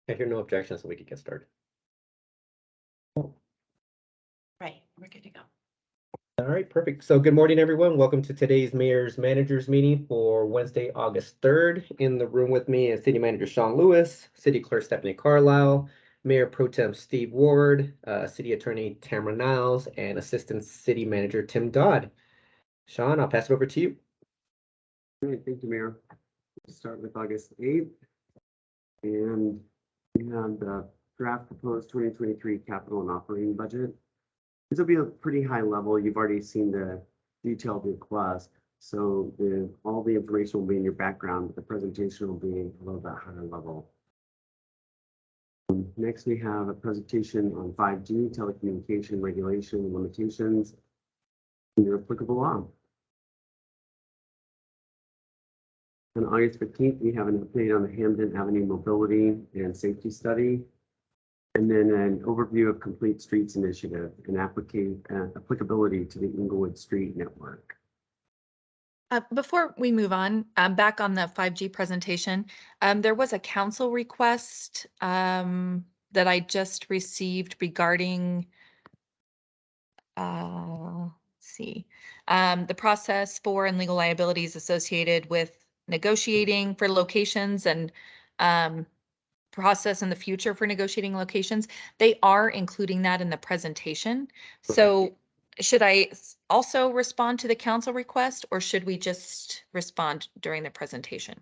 I hear no objections, so we could get started. Right, we're good to go. All right, perfect. So good morning, everyone. Welcome to today's Mayor's Managers meeting for Wednesday, August 3rd. In the room with me is City Manager Shawn Lewis, City Clerk Stephanie Carlisle, Mayor Pro Tem Steve Ward, City Attorney Tamara Niles, and Assistant City Manager Tim Dodd. Shawn, I'll pass it over to you. Great, thank you, Mayor. We'll start with August 8th. And we have the draft proposed 2023 capital and operating budget. This will be a pretty high level. You've already seen the detailed request. So all the information will be in your background, but the presentation will be a little bit higher level. Next, we have a presentation on 5G, telecommunication regulation and limitations under applicable law. On August 15th, we have an update on the Hamden Avenue Mobility and Safety Study, and then an overview of Complete Streets Initiative and applicability to the Inglewood Street Network. Before we move on, back on the 5G presentation, there was a council request that I just received regarding, let's see, the process for and legal liabilities associated with negotiating for locations and process in the future for negotiating locations. They are including that in the presentation. So should I also respond to the council request, or should we just respond during the presentation?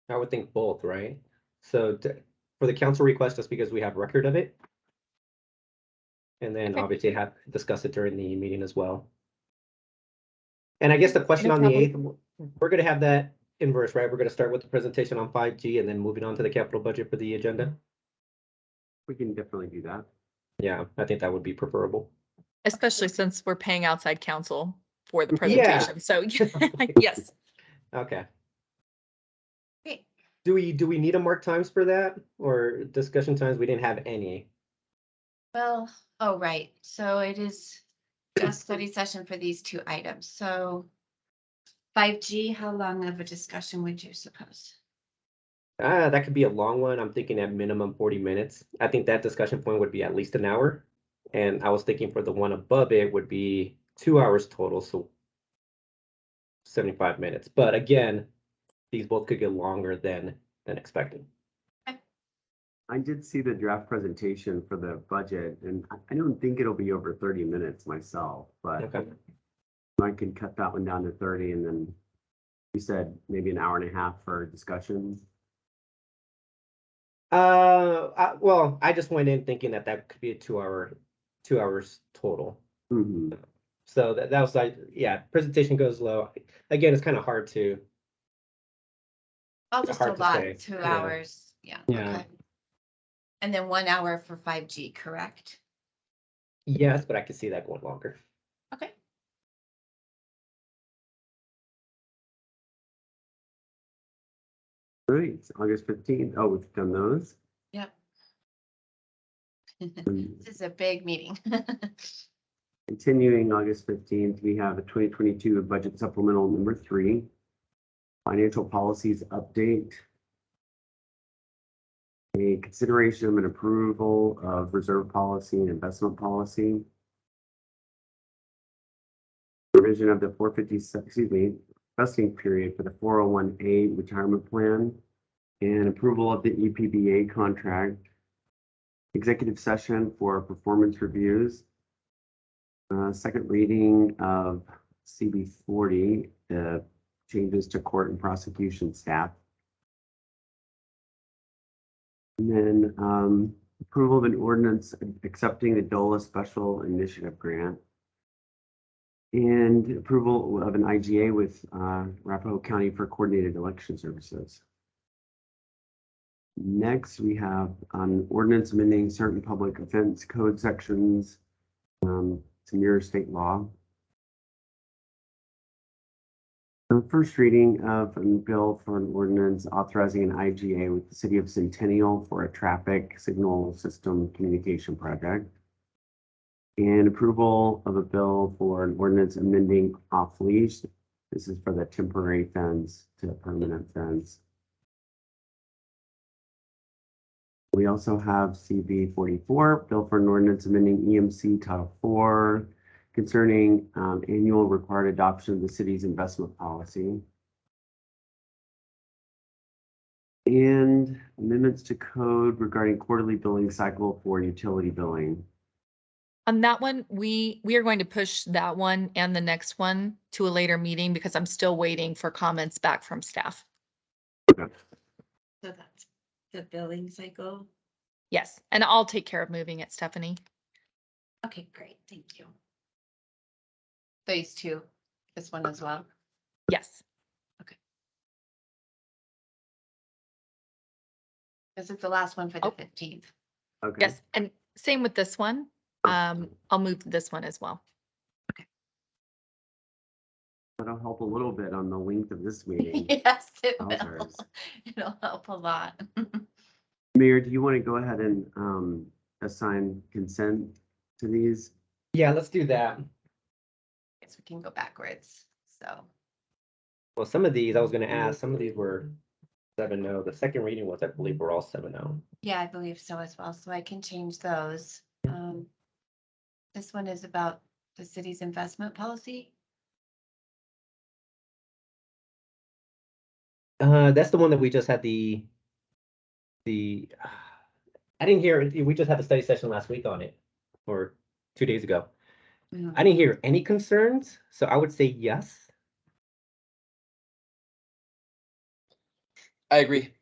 I would think both, right? So for the council request, just because we have record of it. And then Okay. obviously discuss it during the meeting as well. And I guess the question No on the problem. 8th, we're going to have that inverse, right? We're going to start with the presentation on 5G and then moving on to the capital budget for the agenda. We can definitely do that. Yeah, I think that would be preferable. Especially since we're paying outside counsel for the presentation. So yes. Okay. Great. Do we need a mark times for that, or discussion times? We didn't have any. Well, oh, right. So it is just study session for these two items. So 5G, how long of a discussion would you suppose? That could be a long one. I'm thinking at minimum 40 minutes. I think that discussion point would be at least an hour. And I was thinking for the one above it would be 2 hours total, so 75 minutes. But again, these both could get longer than expected. I did see the draft presentation for the budget, and I don't think it'll be over 30 minutes myself, but Okay. I can cut that one down to 30, and then you said maybe an hour and a half for discussion. Well, I just went in thinking that could be a 2 hours total. Mm-hmm. So that was like, yeah, presentation goes low. Again, it's kind of hard to. Oh, just hard a to lot, say. 2 Yeah. hours. Yeah. Yeah. Okay. And then 1 hour for 5G, correct? Yes, but I could see that going longer. Okay. Right, it's August 15th. Oh, we've done those. Yep. Mm. This is a big meeting. Continuing August 15th, we have a 2022 budget supplemental number 3, financial policies update, a consideration of an approval of reserve policy and investment policy, revision of the 450, vesting period for the 401A retirement plan, and approval of the EPBA contract, executive session for performance reviews, second reading of CB 40, the changes to court and prosecution staff. And then approval of an ordinance accepting the DOLA Special Initiative Grant. And approval of an IGA with Arapahoe County for coordinated election services. Next, we have an ordinance amending certain public offense code sections to mirror state law. The first reading of a bill for an ordinance authorizing an IGA with the City of Centennial for a traffic signal system communication project. And approval of a bill for an ordinance amending off leash. This is for the temporary fence to permanent fence. We also have CB 44, Bill for an Ordinance amending EMC Title 4 concerning annual required adoption of the city's investment policy. And amendments to code regarding quarterly billing cycle for utility billing. On that one, we are going to push that one and the next one to a later meeting because I'm still waiting for comments back from staff. Okay. So that's the billing cycle. Yes, and I'll take care of moving it, Stephanie. Okay, great, thank you. Phase 2, this one as well. Yes. This is the last one for the Oh. 15th. Okay. Yes, and same with this one. I'll move this one as well. That'll help a little bit on the length of this meeting. Yes, it will. Apologize. It'll help a lot. Mayor, do you want to go ahead and assign consent to these? Yeah, let's do that. Guess we can go backwards, so. Well, some of these, I was gonna ask, some of these were 7-0. The second reading was, I believe, we're all 7-0. Yeah, I believe so as well, so I can change those. This one is about the city's investment policy. That's the one that we just had I didn't hear, we just had a study session last week on it, or 2 days ago. I didn't hear any concerns, so I would say yes. I agree.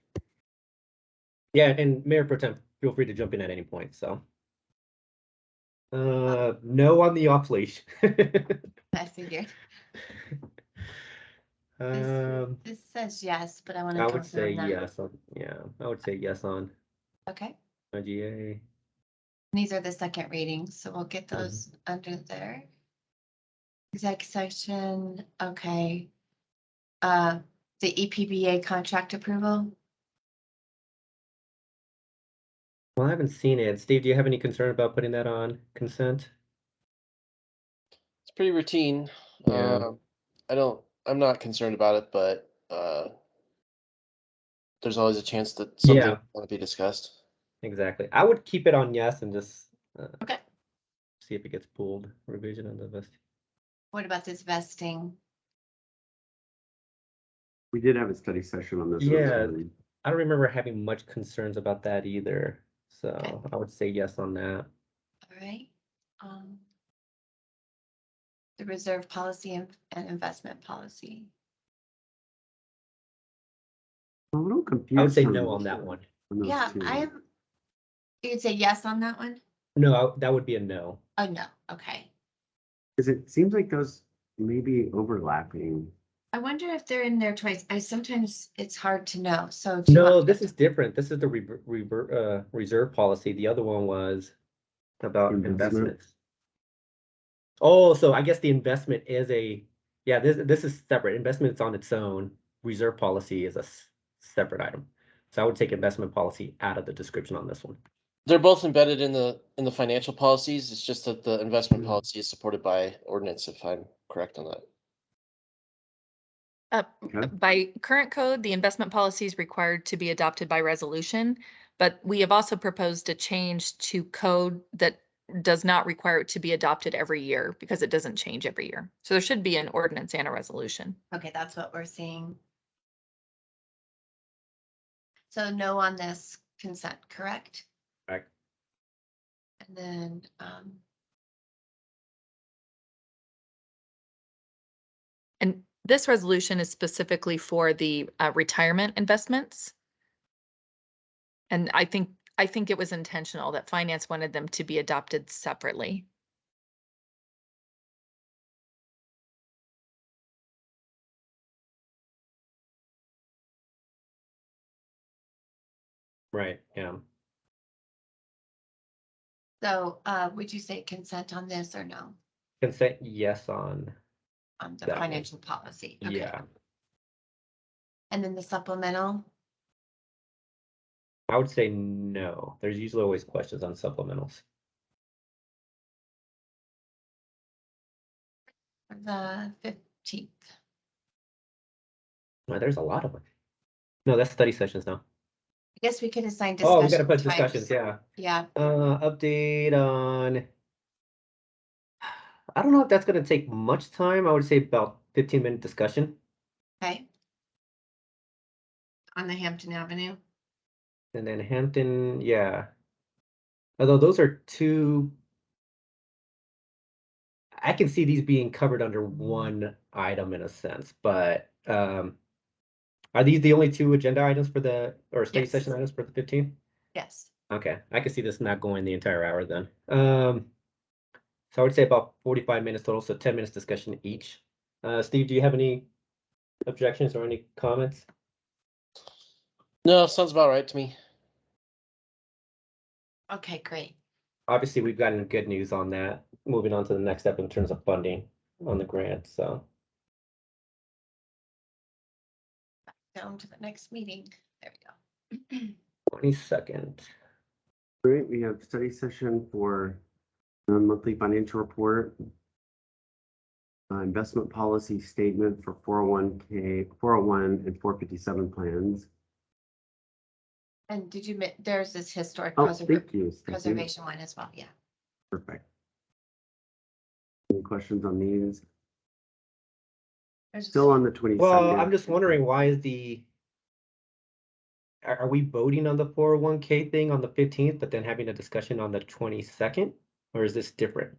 Yeah, and Mayor Pro Tem, feel free to jump in at any point, so. No on the off leash. I figured. Um, This says yes, but I want to I confirm would say that. yes on, yeah, I would say yes on Okay, IGA. these are the second readings, so we'll get those under there. Exec section, okay. The EPBA contract approval. Well, I haven't seen it. Steve, do you have any concern about putting that on consent? It's pretty routine. Yeah. I'm not concerned about it, but there's always a chance that something Yeah. will be discussed. Exactly. I would keep it on yes and just Okay. see if it gets pulled. Revision on the vest. What about this vesting? We did have a study session on this. Yeah. I don't remember having much concerns about that either. So Okay. I would say yes on that. All right. The reserve policy and investment policy. I'm a little confused. I would say no on that one. those Yeah, two. You'd say yes on that one? No, that would be a no. Oh, no, okay. Because it seems like those may be overlapping. I wonder if they're in there twice. Sometimes it's hard to know, so. do you No, want- this is different. This is the reserve policy. The other one was about Investment. investments. Oh, so I guess the investment is yeah, this is separate. Investment's on its own. Reserve policy is a separate item. So I would take investment policy out of the description on this one. They're both embedded in the financial policies. It's just that the investment policy is supported by ordinance, if I'm correct on that. Okay. By current code, the investment policy is required to be adopted by resolution, but we have also proposed a change to code that does not require it to be adopted every year because it doesn't change every year. So there should be an ordinance and a resolution. Okay, that's what we're seeing. So no on this consent, correct? Correct. And then, And this resolution is specifically for the retirement investments. And I think it was intentional that finance wanted them to be adopted separately. Right, yeah. so, would you say consent on this or no? Consent, yes on, On the That one. financial policy? Okay. yeah. And then the supplemental? I would say no. There's usually always questions on supplementals. The 15th. Well, there's a lot of them. No, that's study sessions now. I guess we could assign Oh, we discussion gotta put times. discussions, yeah. Yeah, Update on. I don't know if that's gonna take much time. I would say about 15-minute discussion. okay. On the Hampton Avenue. And then Hampton, yeah. Although those are two, I can see these being covered under one item in a sense, but are these the only two agenda items for or study Yes. session items for the 15th? Yes. Okay, I can see this not going the entire hour then. So I would say about 45 minutes total, so 10 minutes discussion each. Steve, do you have any objections or any comments? No, sounds about right to me. Okay, great. Obviously, we've gotten good news on that. Moving on to the next step in terms of funding on the grant, so. Down to the next meeting. There we go. 22nd. Great, we have study session for monthly financial report. Investment policy statement for 401k, 401 and 457 plans. And did you, there's this historic Oh, thank you. Stephanie. preservation one as well, yeah. Perfect. Any questions on these? There's Still on the 22nd. Well, I'm just wondering, why is are we voting on the 401k thing on the 15th, but then having a discussion on the 22nd? Or is this different?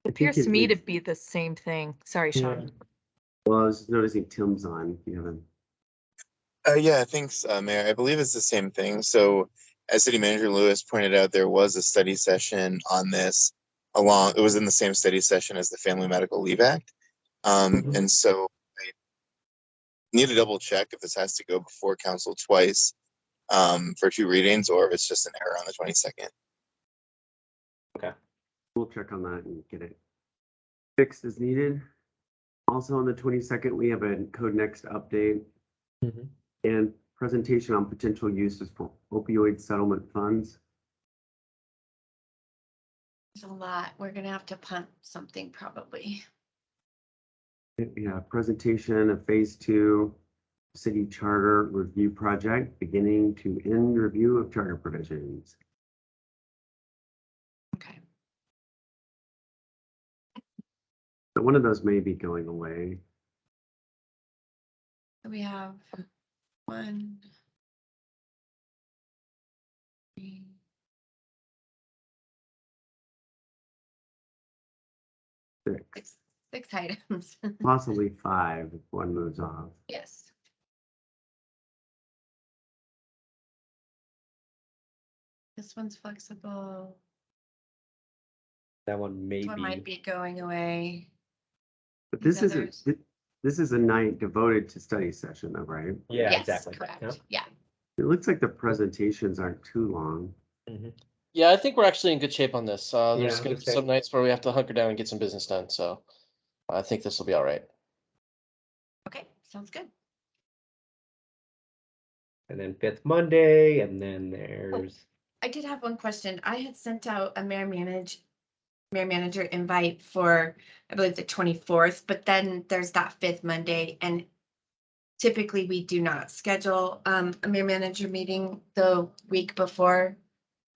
It appears to me to be the same thing. Sorry, Yeah. Shawn. Well, I was noticing Tim's on. You haven't. Yeah, thanks, Mayor. I believe it's the same thing. So, as City Manager Lewis pointed out, there was a study session on this it was in the same study session as the Family Medical Leave Act. Mhm. And so I need to double check if this has to go before council twice for 2 readings, or if it's just an error on the 22nd. We'll check on that and get it fixed as needed. Also on the 22nd, we have a Code Next update Mhm. and presentation on potential uses for opioid settlement funds. There's a lot. We're gonna have to punt something probably. Yeah, presentation of phase 2 city charter review project, beginning to end review of charter provisions. Okay. So one of those may be going away. So we have 1, 3. Six items. Possibly 5 if one moves off. Yes. This one's flexible. That one may This one might be going away. But These this isn't, others? this is a night devoted to study session though, right? Yeah, Yes, exactly. correct. Yep. Yeah. It looks like the presentations aren't too long. Mhm. Yeah, I think we're actually in good shape on this. Yeah, There's I gonna would be say- some nights where we have to hunker down and get some business done, so I think this will be all right. Okay, sounds good. And then 5th Monday, and then there's. I did have one question. I had sent out a mayor manager invite for, I believe, the 24th, but then there's that 5th Monday, and typically we do not schedule a mayor manager meeting the week before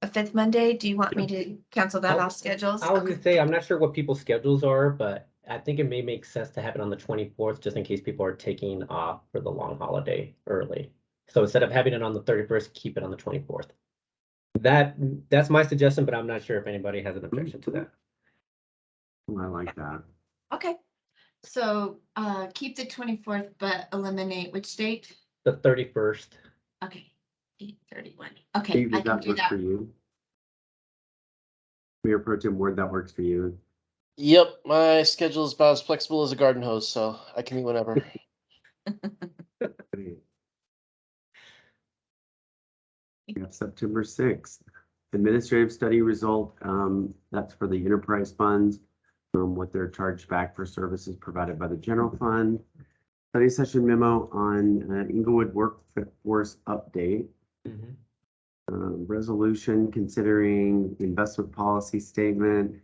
a 5th Monday. Do you want me to cancel that off schedules? I was Okay. gonna say, I'm not sure what people's schedules are, but I think it may make sense to have it on the 24th, just in case people are taking off for the long holiday early. So instead of having it on the 31st, keep it on the 24th. That's my suggestion, but I'm not sure if anybody has an objection to that. Oh, I like that. Okay, so keep the 24th, but eliminate which date? The 31st. Okay, 8/31. Okay, Steve, I does can that do work that. for you? Mayor Pro Tem Ward, that works for you? Yep, my schedule is about as flexible as a garden hose, so I can meet whenever. Great. We have September 6th. Administrative study result, that's for the enterprise funds, what they're charged back for services provided by the general fund. Study session memo on Inglewood workforce update. Mhm. Resolution considering investment policy statement.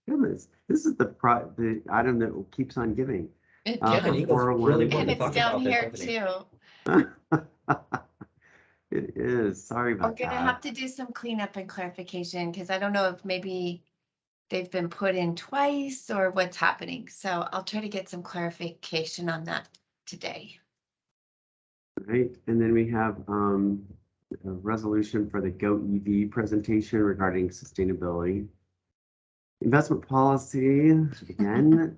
Goodness, this is the item that keeps on giving. It Uh, does. Kevin Eagles 401. really wanted And to it's talk down about this, here doesn't he? too. It is. Sorry We're about gonna that. have to do some cleanup and clarification, because I don't know if maybe they've been put in twice or what's happening. So I'll try to get some clarification on that today. Right, and then we have a resolution for the Go EV presentation regarding sustainability. Investment policy, again,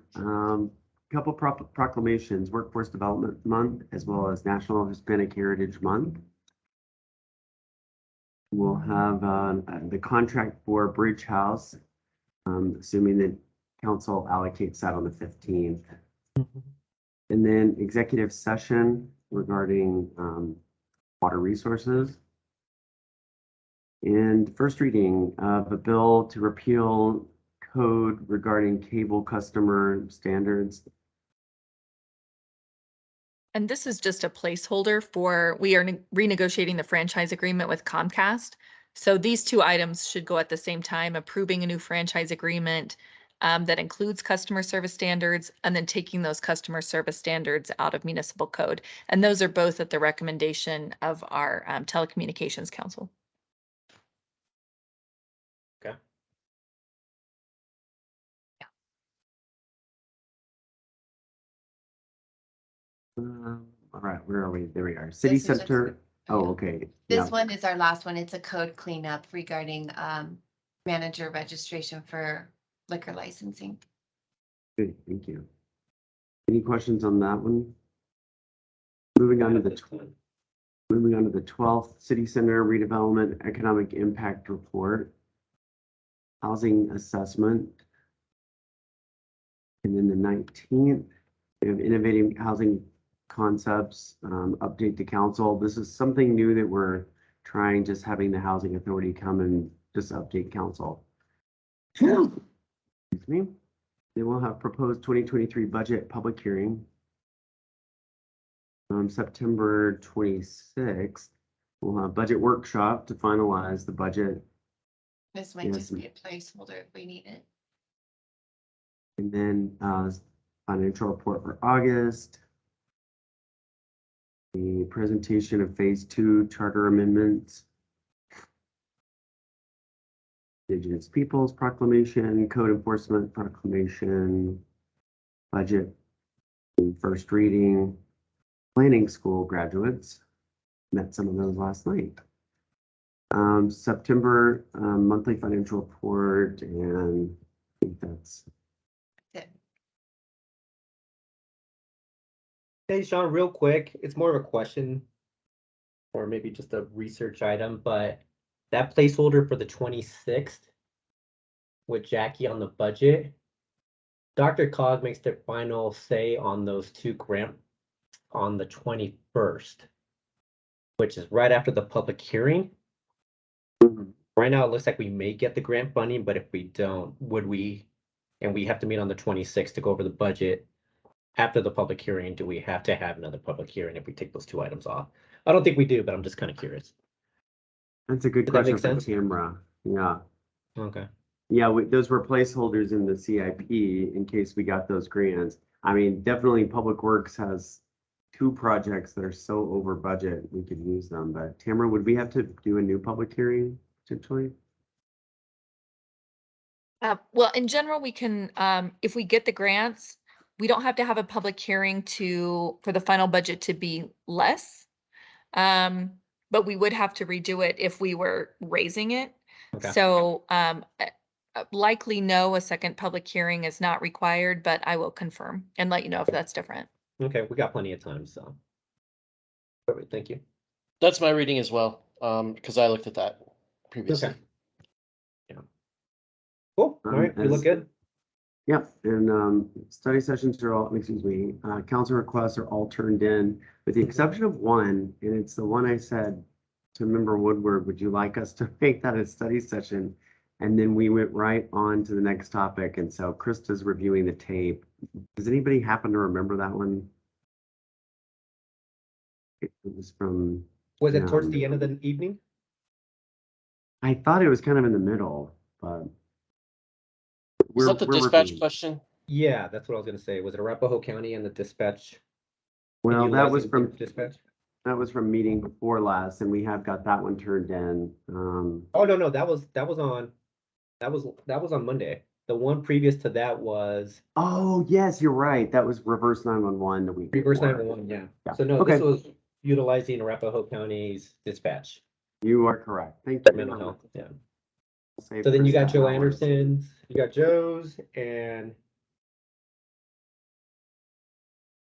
couple proclamations, Workforce Development Month, as well as National Hispanic Heritage Month. We'll have the contract for Bridge House, assuming that council allocates that on the 15th. And then executive session regarding water resources. And first reading of a bill to repeal code regarding cable customer standards. And this is just a placeholder for, we are renegotiating the franchise agreement with Comcast. So these two items should go at the same time, approving a new franchise agreement that includes customer service standards, and then taking those customer service standards out of municipal code. And those are both at the recommendation of our telecommunications council. Okay. All right, where are we? There we are. City This is just- Center. Oh, okay. This Yeah. one is our last one. It's a code cleanup regarding manager registration for liquor licensing. Good, thank you. Any questions on that one? Moving on to the 12th City Center redevelopment economic impact report, housing assessment. And then the 19th, we have innovating housing concepts, update to council. This is something new that we're trying, just having the housing authority come and just update council. Excuse me. Then we'll have proposed 2023 budget public hearing. On September 26th, we'll have budget workshop to finalize the budget. This might Yes. just be a placeholder if we need it. And then financial report for August. The presentation of phase 2 charter amendments. Indigenous Peoples Proclamation, Code Enforcement Proclamation, budget, first reading, planning school graduates. Met some of those last night. September monthly financial report, and I think that's It- Hey, Shawn, real quick, it's more of a question or maybe just a research item, but that placeholder for the 26th with Jackie on the budget, Dr. Cog makes their final say on those two grants on the 21st, which is right after the public hearing. Right now, it looks like we may get the grant funding, but if we don't, would we, and we have to meet on the 26th to go over the budget after the public hearing, do we have to have another public hearing if we take those two items off? I don't think we do, but I'm just kind of curious. a good Does that question make for sense? Tamra. Yeah. Okay. Yeah, those were placeholders in the CIP in case we got those grants. I mean, definitely Public Works has 2 projects that are so over budget, we could use them. But Tamara, would we have to do a new public hearing potentially? Well, in general, we can, if we get the grants, we don't have to have a public hearing for the final budget to be less. But we would have to redo it if we were raising it. Okay. So, likely no, a second public hearing is not required, but I will confirm and let you know if that's different. Okay, we got plenty of time, so. Perfect, thank you. That's my reading as well, because I looked at that previously. Okay. Yeah. Cool, all right, we look good. Yep, and study sessions are all, excuse me, council requests are all turned in, with the exception of one, and it's the one I said to Member Woodward, would you like us to make that a study session? And then we went right on to the next topic, and so Krista's reviewing the tape. Does anybody happen to remember that one? It was from. Was it towards the end of the evening? I thought it was kind of in the middle, but. Was that the we're dispatch reviewing. question? Yeah, that's what I was gonna say. Was it Arapahoe County and the dispatch? Well, that was utilizing from dispatch? That was from meeting before last, and we have got that one turned in. Oh, no, that was on Monday. The one previous to that was Oh, yes, you're right. That was reverse 911 the week reverse before. 911, yeah. Yeah. So no, Okay. this was utilizing Arapahoe County's dispatch You are correct. Thank for you. mental health, yeah. Save So then you Chris got that Joe one. Anderson's, you got Joe's, and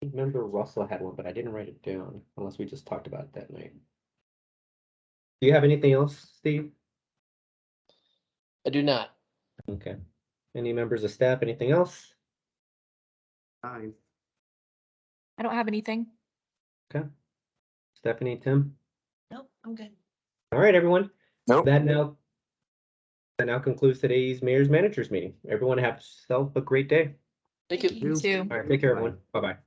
I remember Russell had one, but I didn't write it down unless we just talked about it that night. Do you have anything else, Steve? I do not. Okay. Any members of staff, anything else? Fine. I don't have anything. Okay. Stephanie, Tim? Nope, I'm good. All right, everyone. Nope. That now concludes today's mayor's managers meeting. Everyone have yourself a great day. Thank you. You too. All right, take care, everyone. Bye-bye.